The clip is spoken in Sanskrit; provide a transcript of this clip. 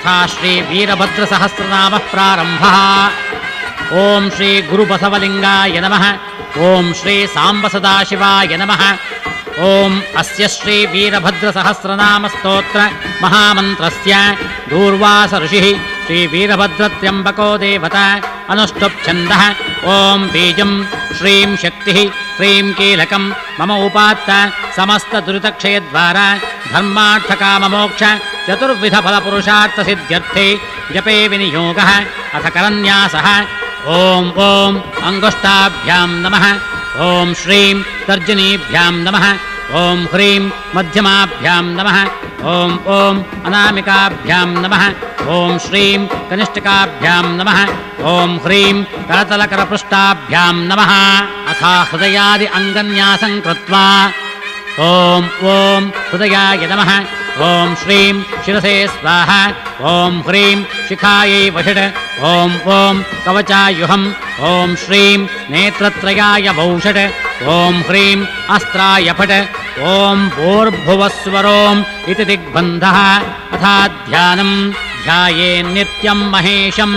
अथा श्रीवीरभद्रसहस्रनामः प्रारम्भः। ओं श्री गुरुबसवलिंगाय नमः। ओं श्री सांबसदाशिवाय नमः। ओं अस्य श्रीवीरभद्रसहस्रनामस्तोत्र महामन्त्रस्य दूर्वास ऋषिः श्रीवीरभद्रत्र्यम्बको देवता अनुष्टुप् छन्दः। ओं बीजं श्रीं शक्तिः क्रीं कीलकं मम उपात्त समस्तदुरितक्षयद्वारा धर्मार्थकाममोक्ष चतुर्विधफलपुरुषार्थसिद्ध्यर्थे जपे विनियोगः। अथ करन्यासः। ओं ओं अङ्गुष्ठाभ्यां नमः। ओं श्रीं तर्जनीभ्यां नमः। ओं ह्रीं मध्यमाभ्यां नमः। ओं ओं अनामिकाभ्यां नमः। ओं श्रीं कनिष्ठकाभ्यां नमः। ओं ह्रीं करतलकरपृष्ठाभ्यां नमः। अथ हृदयादि अङ्गन्यासं कृत्वा ओं ओं हृदयाय नमः। ओं श्रीं शिरसे स्वाहा। ओं ह्रीं शिखायै वषट्। ओं ओं कवचायुहम्। ओं श्रीं नेत्रत्रयाय वौषट्। ओं ह्रीं अस्त्राय फट्। ओं भूर्भुवस्वरोम् इति दिग्बन्धः। अथा ध्यानं ध्यायेन्नित्यं महेशं